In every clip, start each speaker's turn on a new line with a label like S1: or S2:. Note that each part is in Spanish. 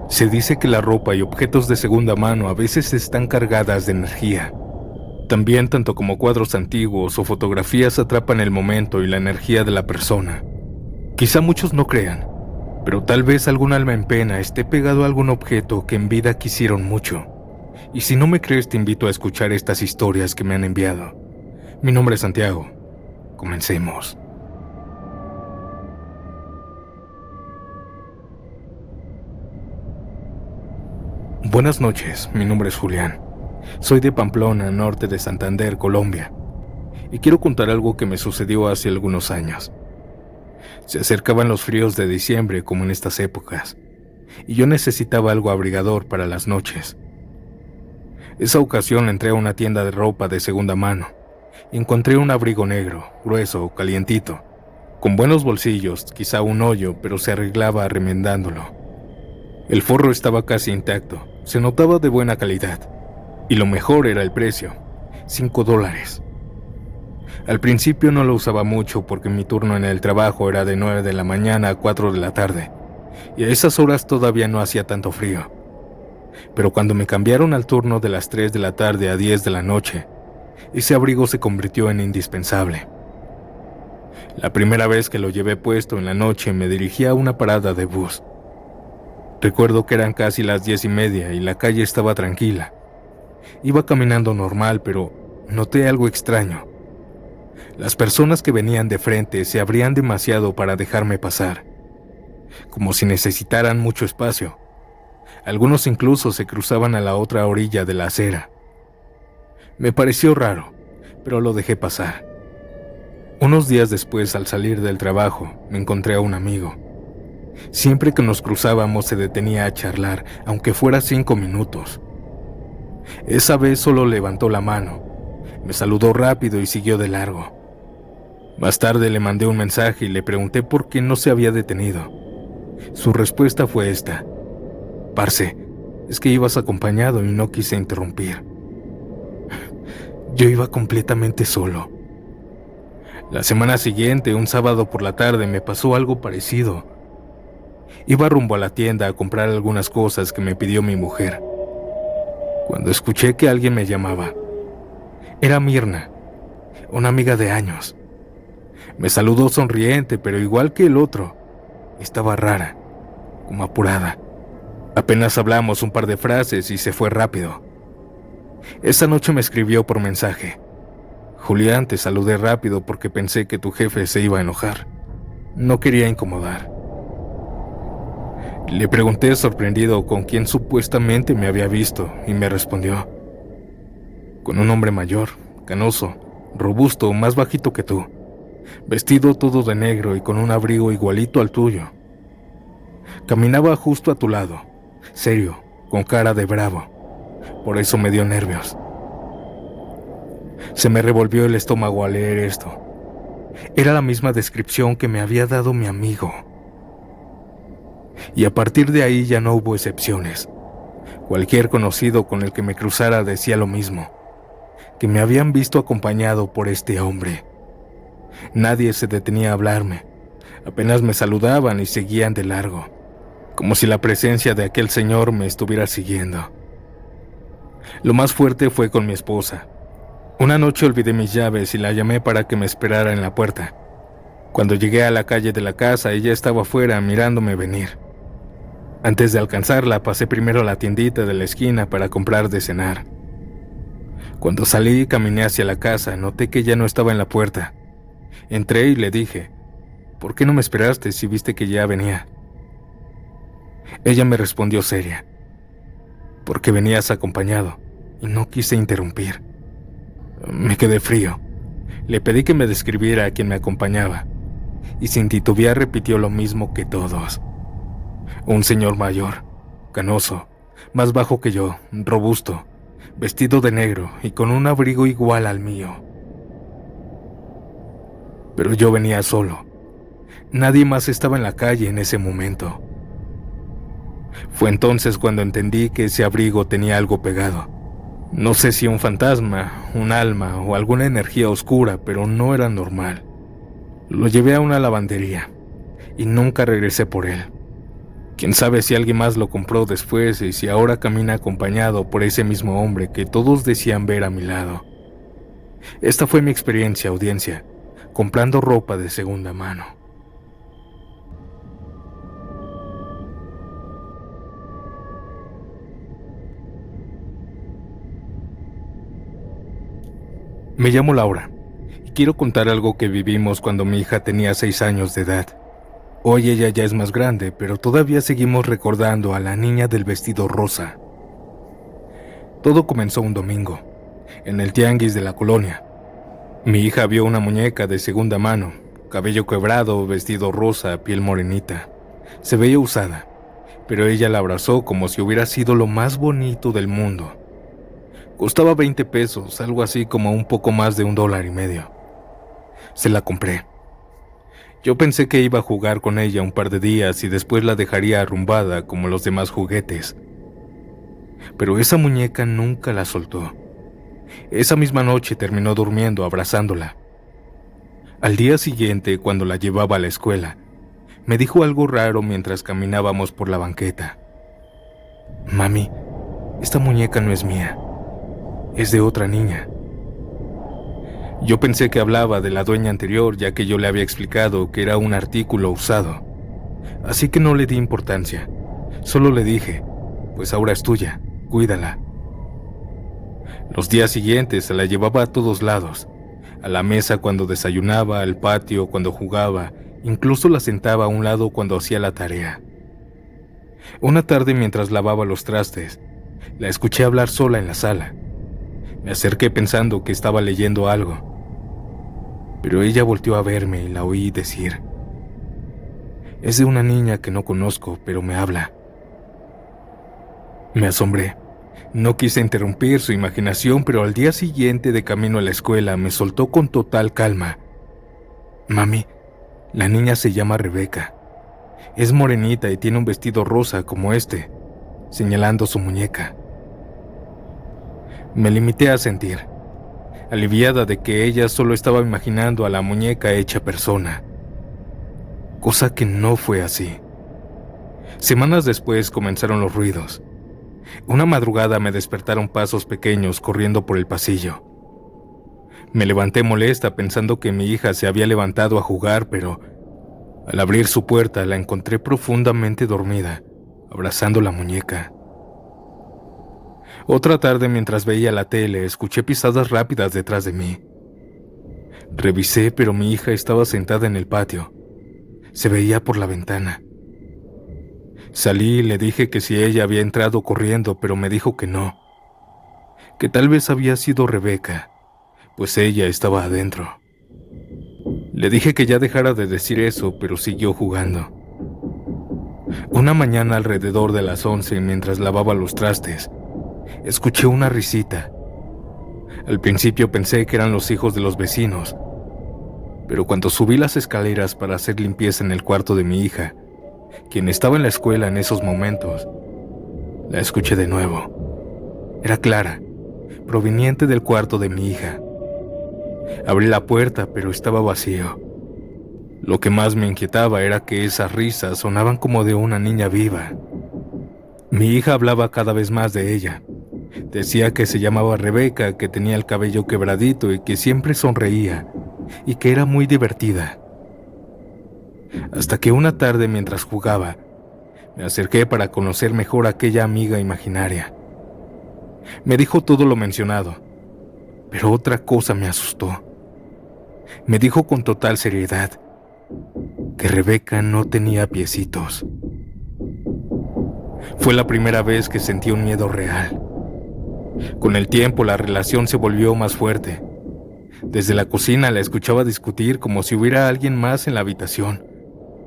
S1: Se dice que la ropa y objetos de segunda mano a veces están cargadas de energía. También tanto como cuadros antiguos o fotografías atrapan el momento y la energía de la persona. Quizá muchos no crean, pero tal vez algún alma en pena esté pegado a algún objeto que en vida quisieron mucho. Y si no me crees, te invito a escuchar estas historias que me han enviado. Mi nombre es Santiago. Comencemos. Buenas noches, mi nombre es Julián. Soy de Pamplona, norte de Santander, Colombia. Y quiero contar algo que me sucedió hace algunos años. Se acercaban los fríos de diciembre, como en estas épocas, y yo necesitaba algo abrigador para las noches. Esa ocasión entré a una tienda de ropa de segunda mano y encontré un abrigo negro, grueso, calientito, con buenos bolsillos, quizá un hoyo, pero se arreglaba remendándolo. El forro estaba casi intacto, se notaba de buena calidad, y lo mejor era el precio, $5. Al principio no lo usaba mucho porque mi turno en el trabajo era de 9 de la mañana a 4 de la tarde, y a esas horas todavía no hacía tanto frío. Pero cuando me cambiaron al turno de las 3 de la tarde a 10 de la noche, ese abrigo se convirtió en indispensable. La primera vez que lo llevé puesto en la noche me dirigí a una parada de bus. Recuerdo que eran casi las 10:30 y la calle estaba tranquila. Iba caminando normal, pero noté algo extraño. Las personas que venían de frente se abrían demasiado para dejarme pasar, como si necesitaran mucho espacio. Algunos incluso se cruzaban a la otra orilla de la acera. Me pareció raro, pero lo dejé pasar. Unos días después, al salir del trabajo, me encontré a un amigo. Siempre que nos cruzábamos se detenía a charlar, aunque fuera 5 minutos. Esa vez solo levantó la mano, me saludó rápido y siguió de largo. Más tarde le mandé un mensaje y le pregunté por qué no se había detenido. Su respuesta fue esta: «Parce, es que ibas acompañado y no quise interrumpir». Yo iba completamente solo. La semana siguiente, un sábado por la tarde, me pasó algo parecido. Iba rumbo a la tienda a comprar algunas cosas que me pidió mi mujer, cuando escuché que alguien me llamaba. Era Mirna, una amiga de años. Me saludó sonriente, pero igual que el otro, estaba rara, como apurada. Apenas hablamos un par de frases y se fue rápido. Esa noche me escribió por mensaje: «Julián, te saludé rápido porque pensé que tu jefe se iba a enojar. No quería incomodar». Le pregunté sorprendido con quién supuestamente me había visto y me respondió: «Con un hombre mayor, canoso, robusto, más bajito que tú, vestido todo de negro y con un abrigo igualito al tuyo. Caminaba justo a tu lado, serio, con cara de bravo. Por eso me dio nervios». Se me revolvió el estómago al leer esto. Era la misma descripción que me había dado mi amigo. Y a partir de ahí ya no hubo excepciones. Cualquier conocido con el que me cruzara decía lo mismo, que me habían visto acompañado por este hombre. Nadie se detenía a hablarme, apenas me saludaban y seguían de largo, como si la presencia de aquel señor me estuviera siguiendo. Lo más fuerte fue con mi esposa. Una noche olvidé mis llaves y la llamé para que me esperara en la puerta. Cuando llegué a la calle de la casa, ella estaba afuera mirándome venir. Antes de alcanzarla, pasé primero a la tiendita de la esquina para comprar de cenar. Cuando salí y caminé hacia la casa, noté que ya no estaba en la puerta. Entré y le dije: «¿Por qué no me esperaste si viste que ya venía?». Ella me respondió seria: «Porque venías acompañado y no quise interrumpir». Me quedé frío. Le pedí que me describiera a quien me acompañaba y sin titubear repitió lo mismo que todos: «Un señor mayor, canoso, más bajo que yo, robusto, vestido de negro y con un abrigo igual al mío». Pero yo venía solo. Nadie más estaba en la calle en ese momento. Fue entonces cuando entendí que ese abrigo tenía algo pegado. No sé si un fantasma, un alma o alguna energía oscura, pero no era normal. Lo llevé a una lavandería y nunca regresé por él. Quién sabe si alguien más lo compró después y si ahora camina acompañado por ese mismo hombre que todos decían ver a mi lado. Esta fue mi experiencia, audiencia, comprando ropa de segunda mano. Me llamo Laura y quiero contar algo que vivimos cuando mi hija tenía 6 años de edad. Hoy ella ya es más grande, pero todavía seguimos recordando a la niña del vestido rosa. Todo comenzó un domingo, en el tianguis de la colonia. Mi hija vio una muñeca de segunda mano, cabello quebrado, vestido rosa, piel morenita. Se veía usada, pero ella la abrazó como si hubiera sido lo más bonito del mundo. Costaba 20 pesos, algo así como un poco más de $1.50. Se la compré. Yo pensé que iba a jugar con ella un par de días y después la dejaría arrumbada como los demás juguetes. Pero esa muñeca nunca la soltó. Esa misma noche terminó durmiendo abrazándola. Al día siguiente, cuando la llevaba a la escuela, me dijo algo raro mientras caminábamos por la banqueta. Mami, esta muñeca no es mía, es de otra niña. Yo pensé que hablaba de la dueña anterior, ya que yo le había explicado que era un artículo usado. Así que no le di importancia. Solo le dije, pues ahora es tuya, cuídala. Los días siguientes se la llevaba a todos lados. A la mesa cuando desayunaba, al patio cuando jugaba, incluso la sentaba a un lado cuando hacía la tarea. Una tarde mientras lavaba los trastes, la escuché hablar sola en la sala. Me acerqué pensando que estaba leyendo algo. Pero ella volteó a verme y la oí decir: es de una niña que no conozco, pero me habla. Me asombré. No quise interrumpir su imaginación, pero al día siguiente de camino a la escuela me soltó con total calma. Mami, la niña se llama Rebeca. Es morenita y tiene un vestido rosa como este, señalando su muñeca. Me limité a sentir, aliviada de que ella solo estaba imaginando a la muñeca hecha persona. Cosa que no fue así. Semanas después comenzaron los ruidos. Una madrugada me despertaron pasos pequeños corriendo por el pasillo. Me levanté molesta pensando que mi hija se había levantado a jugar, pero al abrir su puerta la encontré profundamente dormida, abrazando la muñeca. Otra tarde, mientras veía la tele, escuché pisadas rápidas detrás de mí. Revisé, pero mi hija estaba sentada en el patio. Se veía por la ventana. Salí y le dije que si ella había entrado corriendo, pero me dijo que no, que tal vez había sido Rebeca, pues ella estaba adentro. Le dije que ya dejara de decir eso, pero siguió jugando. Una mañana alrededor de las 11, mientras lavaba los trastes, escuché una risita. Al principio pensé que eran los hijos de los vecinos, pero cuando subí las escaleras para hacer limpieza en el cuarto de mi hija, quien estaba en la escuela en esos momentos, la escuché de nuevo. Era Clara, proveniente del cuarto de mi hija. Abrí la puerta, pero estaba vacío. Lo que más me inquietaba era que esas risas sonaban como de una niña viva. Mi hija hablaba cada vez más de ella. Decía que se llamaba Rebeca, que tenía el cabello quebradito y que siempre sonreía, y que era muy divertida. Hasta que una tarde, mientras jugaba, me acerqué para conocer mejor a aquella amiga imaginaria. Me dijo todo lo mencionado, pero otra cosa me asustó. Me dijo con total seriedad que Rebeca no tenía piecitos. Fue la primera vez que sentí un miedo real. Con el tiempo la relación se volvió más fuerte. Desde la cocina la escuchaba discutir como si hubiera alguien más en la habitación.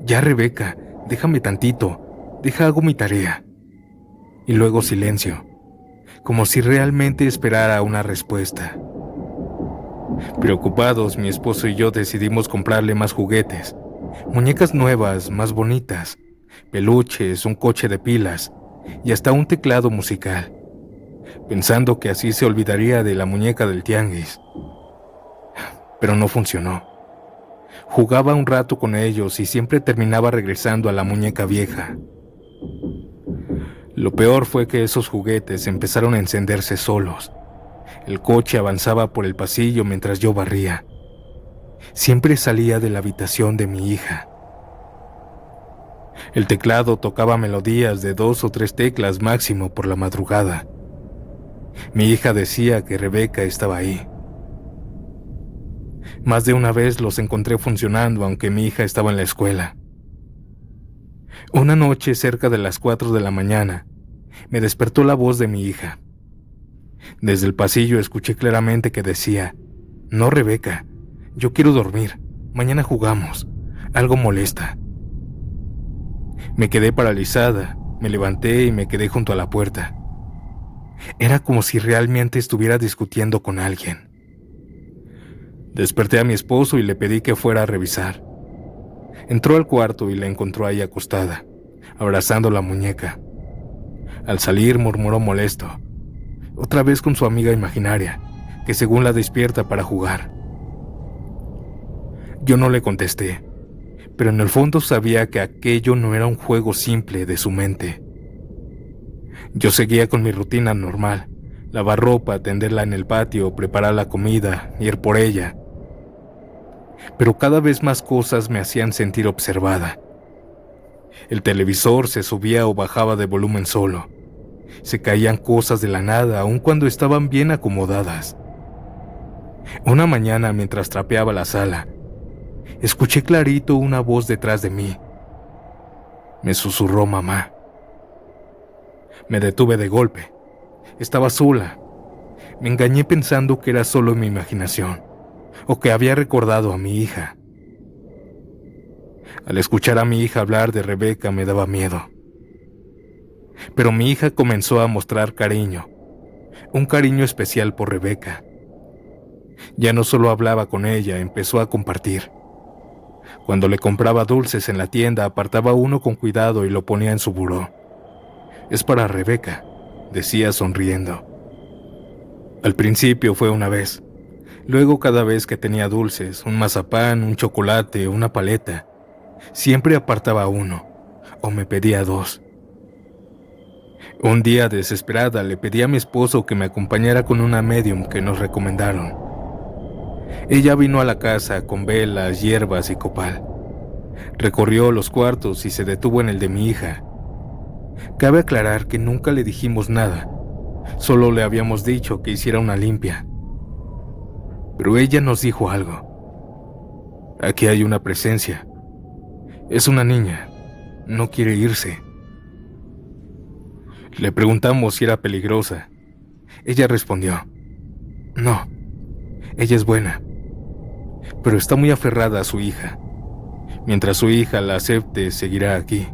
S1: Ya, Rebeca, déjame tantito, hago mi tarea. Y luego silencio, como si realmente esperara una respuesta. Preocupados, mi esposo y yo decidimos comprarle más juguetes, muñecas nuevas, más bonitas, peluches, un coche de pilas y hasta un teclado musical, pensando que así se olvidaría de la muñeca del tianguis. Pero no funcionó. Jugaba un rato con ellos y siempre terminaba regresando a la muñeca vieja. Lo peor fue que esos juguetes empezaron a encenderse solos. El coche avanzaba por el pasillo mientras yo barría. Siempre salía de la habitación de mi hija. El teclado tocaba melodías de 2 o 3 teclas máximo por la madrugada. Mi hija decía que Rebeca estaba ahí. Más de una vez los encontré funcionando aunque mi hija estaba en la escuela. Una noche cerca de las 4 de la mañana, me despertó la voz de mi hija. Desde el pasillo escuché claramente que decía: «No, Rebeca, yo quiero dormir, mañana jugamos, algo molesta». Me quedé paralizada, me levanté y me quedé junto a la puerta. Era como si realmente estuviera discutiendo con alguien. Desperté a mi esposo y le pedí que fuera a revisar. Entró al cuarto y la encontró ahí acostada, abrazando la muñeca. Al salir murmuró molesto, otra vez con su amiga imaginaria, que según la despierta para jugar. Yo no le contesté, pero en el fondo sabía que aquello no era un juego simple de su mente. Yo seguía con mi rutina normal: lavar ropa, tenderla en el patio, preparar la comida, ir por ella. Pero cada vez más cosas me hacían sentir observada. El televisor se subía o bajaba de volumen solo. Se caían cosas de la nada, aun cuando estaban bien acomodadas. Una mañana, mientras trapeaba la sala, escuché clarito una voz detrás de mí. Me susurró mamá. Me detuve de golpe. Estaba sola. Me engañé pensando que era solo mi imaginación, o que había recordado a mi hija. Al escuchar a mi hija hablar de Rebeca me daba miedo. Pero mi hija comenzó a mostrar cariño, un cariño especial por Rebeca. Ya no solo hablaba con ella, empezó a compartir. Cuando le compraba dulces en la tienda, apartaba uno con cuidado y lo ponía en su buró. «Es para Rebeca», decía sonriendo. Al principio fue una vez. Luego, cada vez que tenía dulces, un mazapán, un chocolate, una paleta, siempre apartaba uno, o me pedía 2. Un día, desesperada, le pedí a mi esposo que me acompañara con una medium que nos recomendaron. Ella vino a la casa con velas, hierbas y copal. Recorrió los cuartos y se detuvo en el de mi hija. Cabe aclarar que nunca le dijimos nada, solo le habíamos dicho que hiciera una limpia. Pero ella nos dijo algo. «Aquí hay una presencia. Es una niña. No quiere irse». Le preguntamos si era peligrosa. Ella respondió: «No, ella es buena, pero está muy aferrada a su hija. Mientras su hija la acepte, seguirá aquí».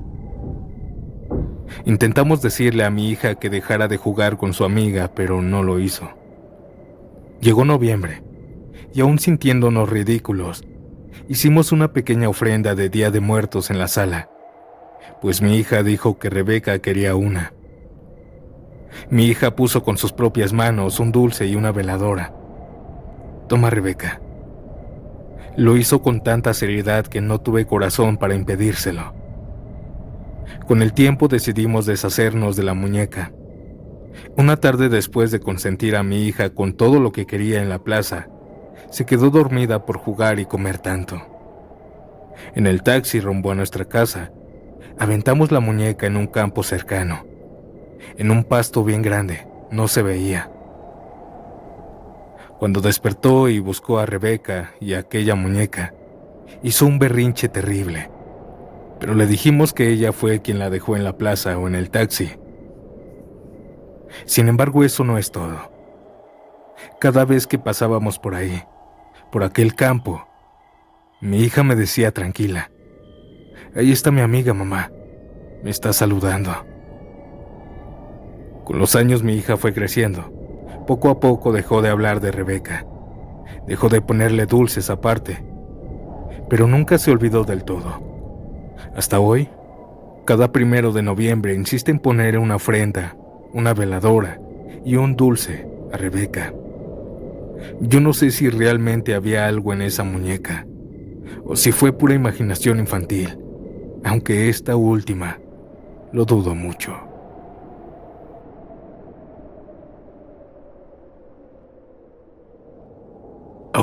S1: Intentamos decirle a mi hija que dejara de jugar con su amiga, pero no lo hizo. Llegó noviembre, y aún sintiéndonos ridículos, hicimos una pequeña ofrenda de Día de Muertos en la sala, pues mi hija dijo que Rebeca quería una. Mi hija puso con sus propias manos un dulce y una veladora. «Toma, Rebeca». Lo hizo con tanta seriedad que no tuve corazón para impedírselo. Con el tiempo decidimos deshacernos de la muñeca. Una tarde, después de consentir a mi hija con todo lo que quería en la plaza, se quedó dormida por jugar y comer tanto. En el taxi rumbo a nuestra casa, aventamos la muñeca en un campo cercano. En un pasto bien grande, no se veía. Cuando despertó y buscó a Rebeca y a aquella muñeca, hizo un berrinche terrible, pero le dijimos que ella fue quien la dejó en la plaza o en el taxi. Sin embargo, eso no es todo. Cada vez que pasábamos por ahí, por aquel campo, mi hija me decía tranquila: «Ahí está mi amiga, mamá, me está saludando». Con los años mi hija fue creciendo. Poco a poco dejó de hablar de Rebeca, dejó de ponerle dulces aparte, pero nunca se olvidó del todo. Hasta hoy, cada 1 de noviembre insiste en poner una ofrenda, una veladora y un dulce a Rebeca. Yo no sé si realmente había algo en esa muñeca, o si fue pura imaginación infantil, aunque esta última lo dudo mucho.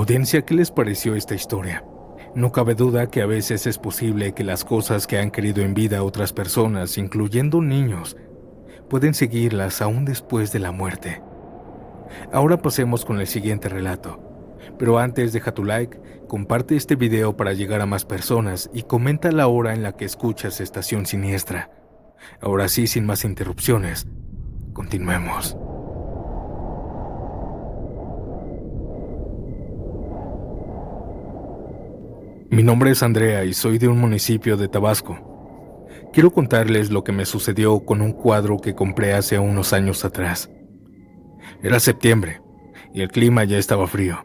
S1: Audiencia, ¿qué les pareció esta historia? No cabe duda que a veces es posible que las cosas que han querido en vida otras personas, incluyendo niños, pueden seguirlas aún después de la muerte. Ahora pasemos con el siguiente relato. Pero antes, deja tu like, comparte este video para llegar a más personas y comenta la hora en la que escuchas Estación Siniestra. Ahora sí, sin más interrupciones, continuemos. Mi nombre es Andrea y soy de un municipio de Tabasco. Quiero contarles lo que me sucedió con un cuadro que compré hace unos años atrás. Era septiembre y el clima ya estaba frío.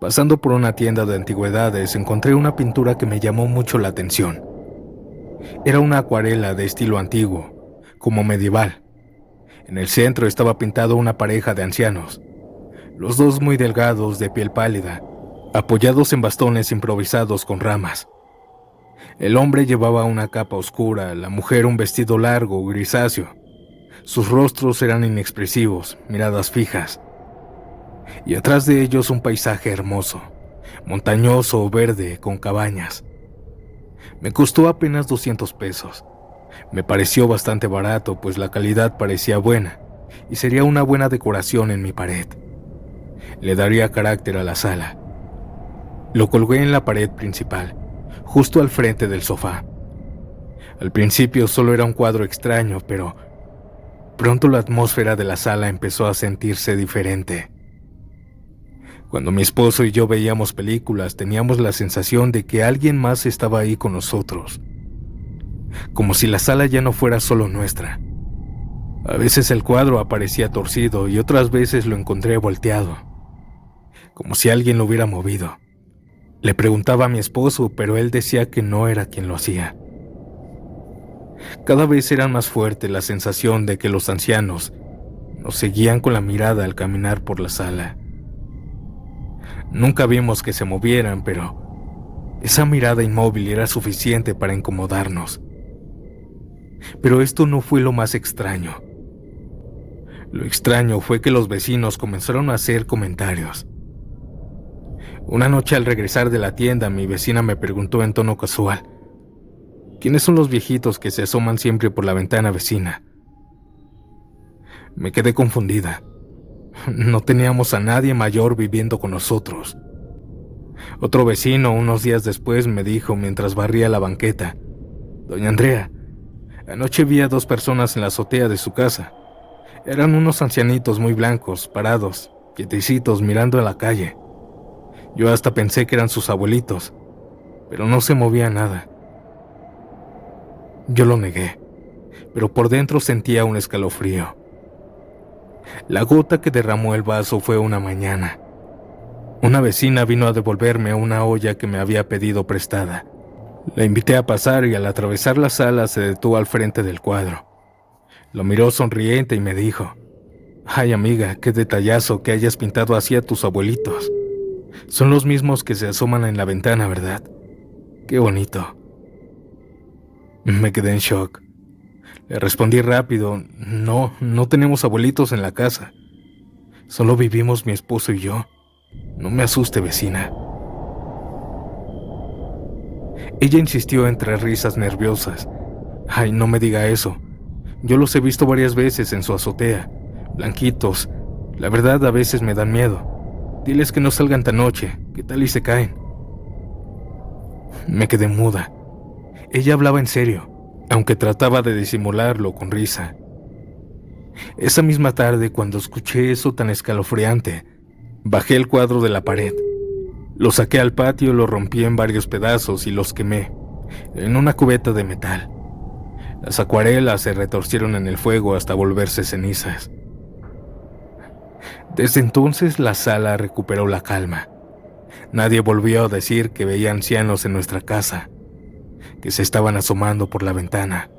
S1: Pasando por una tienda de antigüedades encontré una pintura que me llamó mucho la atención. Era una acuarela de estilo antiguo, como medieval. En el centro estaba pintado una pareja de ancianos, los dos muy delgados, de piel pálida, apoyados en bastones improvisados con ramas. El hombre llevaba una capa oscura, la mujer un vestido largo, grisáceo. Sus rostros eran inexpresivos, miradas fijas. Y atrás de ellos un paisaje hermoso, montañoso, verde, con cabañas. Me costó apenas 200 pesos. Me pareció bastante barato, pues la calidad parecía buena y sería una buena decoración en mi pared. Le daría carácter a la sala. Lo colgué en la pared principal, justo al frente del sofá. Al principio solo era un cuadro extraño, pero pronto la atmósfera de la sala empezó a sentirse diferente. Cuando mi esposo y yo veíamos películas, teníamos la sensación de que alguien más estaba ahí con nosotros, como si la sala ya no fuera solo nuestra. A veces el cuadro aparecía torcido y otras veces lo encontré volteado, como si alguien lo hubiera movido. Le preguntaba a mi esposo, pero él decía que no era quien lo hacía. Cada vez era más fuerte la sensación de que los ancianos nos seguían con la mirada al caminar por la sala. Nunca vimos que se movieran, pero esa mirada inmóvil era suficiente para incomodarnos. Pero esto no fue lo más extraño. Lo extraño fue que los vecinos comenzaron a hacer comentarios. Una noche al regresar de la tienda, mi vecina me preguntó en tono casual: ¿quiénes son los viejitos que se asoman siempre por la ventana vecina? Me quedé confundida. No teníamos a nadie mayor viviendo con nosotros. Otro vecino, unos días después, me dijo mientras barría la banqueta: Doña Andrea, anoche vi a 2 personas en la azotea de su casa. Eran unos ancianitos muy blancos, parados, quietecitos, mirando a la calle. Yo hasta pensé que eran sus abuelitos, pero no se movía nada. Yo lo negué, pero por dentro sentía un escalofrío. La gota que derramó el vaso fue una mañana. Una vecina vino a devolverme una olla que me había pedido prestada. La invité a pasar y al atravesar la sala se detuvo al frente del cuadro. Lo miró sonriente y me dijo: «Ay, amiga, qué detallazo que hayas pintado así a tus abuelitos. Son los mismos que se asoman en la ventana, ¿verdad? Qué bonito». Me quedé en shock. Le respondí rápido: No tenemos abuelitos en la casa. Solo vivimos mi esposo y yo. No me asuste, vecina». Ella insistió entre risas nerviosas: «Ay, no me diga eso. Yo los he visto varias veces en su azotea. Blanquitos. La verdad, a veces me dan miedo. Diles que no salgan tan noche. ¿Qué tal y se caen?». Me quedé muda. Ella hablaba en serio, aunque trataba de disimularlo con risa. Esa misma tarde, cuando escuché eso tan escalofriante, bajé el cuadro de la pared. Lo saqué al patio, lo rompí en varios pedazos y los quemé en una cubeta de metal. Las acuarelas se retorcieron en el fuego hasta volverse cenizas. Desde entonces la sala recuperó la calma. Nadie volvió a decir que veía ancianos en nuestra casa, que se estaban asomando por la ventana.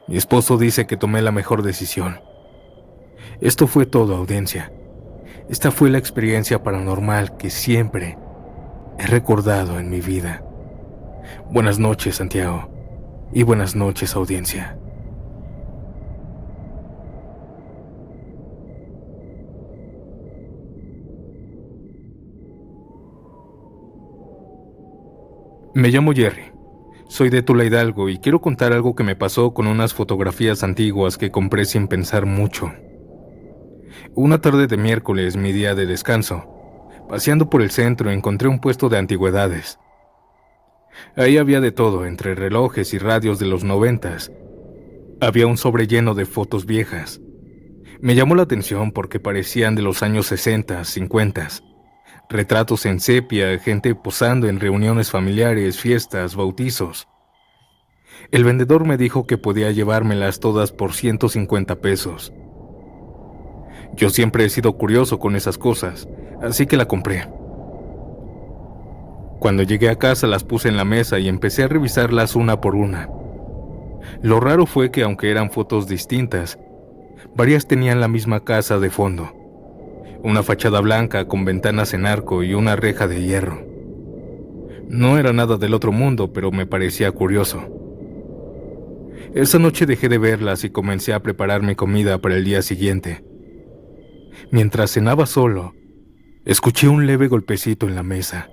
S1: Mi esposo dice que tomé la mejor decisión. Esto fue todo, audiencia. Esta fue la experiencia paranormal que siempre he recordado en mi vida. Buenas noches, Santiago, y buenas noches, audiencia. Me llamo Jerry. Soy de Tula Hidalgo y quiero contar algo que me pasó con unas fotografías antiguas que compré sin pensar mucho. Una tarde de miércoles, mi día de descanso, paseando por el centro encontré un puesto de antigüedades. Ahí había de todo, entre relojes y radios de los 90. Había un sobre lleno de fotos viejas. Me llamó la atención porque parecían de los años 60, 50. Retratos en sepia, gente posando en reuniones familiares, fiestas, bautizos. El vendedor me dijo que podía llevármelas todas por 150 pesos. Yo siempre he sido curioso con esas cosas, así que la compré. Cuando llegué a casa las puse en la mesa y empecé a revisarlas una por una. Lo raro fue que aunque eran fotos distintas, varias tenían la misma casa de fondo. Una fachada blanca con ventanas en arco y una reja de hierro. No era nada del otro mundo, pero me parecía curioso. Esa noche dejé de verlas y comencé a preparar mi comida para el día siguiente. Mientras cenaba solo, escuché un leve golpecito en la mesa.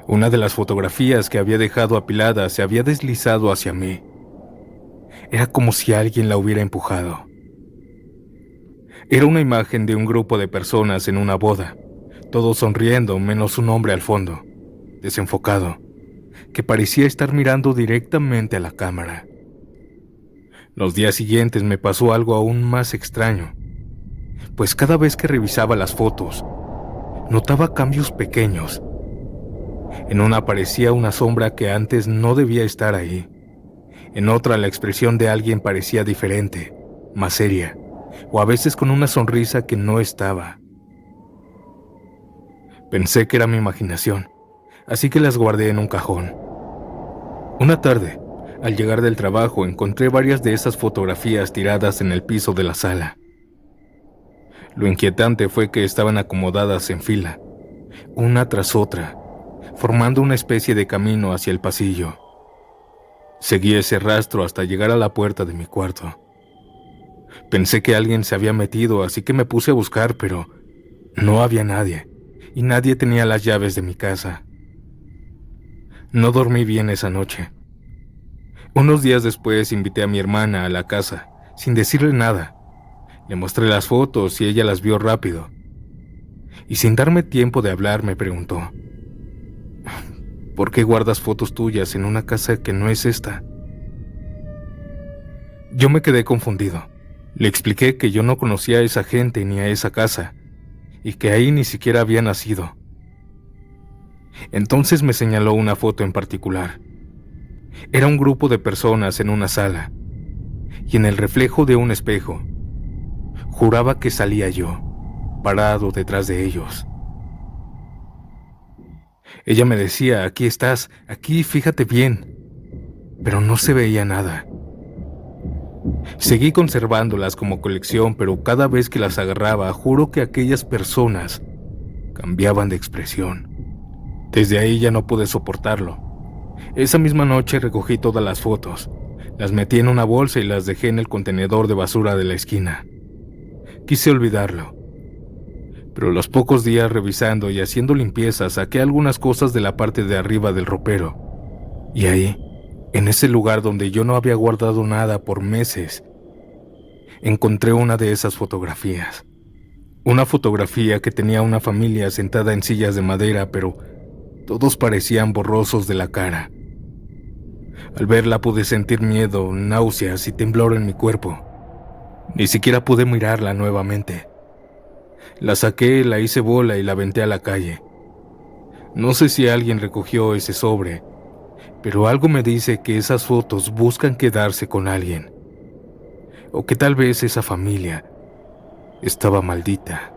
S1: Una de las fotografías que había dejado apilada se había deslizado hacia mí. Era como si alguien la hubiera empujado. Era una imagen de un grupo de personas en una boda, todos sonriendo menos un hombre al fondo, desenfocado, que parecía estar mirando directamente a la cámara. Los días siguientes me pasó algo aún más extraño, pues cada vez que revisaba las fotos, notaba cambios pequeños. En una aparecía una sombra que antes no debía estar ahí. En otra la expresión de alguien parecía diferente, más seria, o a veces con una sonrisa que no estaba. Pensé que era mi imaginación, así que las guardé en un cajón. Una tarde, al llegar del trabajo, encontré varias de esas fotografías tiradas en el piso de la sala. Lo inquietante fue que estaban acomodadas en fila, una tras otra, formando una especie de camino hacia el pasillo. Seguí ese rastro hasta llegar a la puerta de mi cuarto. Pensé que alguien se había metido, así que me puse a buscar, pero no había nadie, y nadie tenía las llaves de mi casa. No dormí bien esa noche. Unos días después invité a mi hermana a la casa, sin decirle nada. Le mostré las fotos y ella las vio rápido. Y sin darme tiempo de hablar me preguntó: ¿por qué guardas fotos tuyas en una casa que no es esta? Yo me quedé confundido. Le expliqué que yo no conocía a esa gente ni a esa casa, y que ahí ni siquiera había nacido. Entonces me señaló una foto en particular. Era un grupo de personas en una sala, y en el reflejo de un espejo, juraba que salía yo, parado detrás de ellos. Ella me decía: aquí estás, aquí, fíjate bien, pero no se veía nada. Seguí conservándolas como colección, pero cada vez que las agarraba, juro que aquellas personas cambiaban de expresión. Desde ahí ya no pude soportarlo. Esa misma noche recogí todas las fotos, las metí en una bolsa y las dejé en el contenedor de basura de la esquina. Quise olvidarlo, pero los pocos días revisando y haciendo limpieza saqué algunas cosas de la parte de arriba del ropero. Y ahí, en ese lugar donde yo no había guardado nada por meses, encontré una de esas fotografías. Una fotografía que tenía una familia sentada en sillas de madera, pero todos parecían borrosos de la cara. Al verla pude sentir miedo, náuseas y temblor en mi cuerpo. Ni siquiera pude mirarla nuevamente. La saqué, la hice bola y la aventé a la calle. No sé si alguien recogió ese sobre, pero algo me dice que esas fotos buscan quedarse con alguien. O que tal vez esa familia estaba maldita.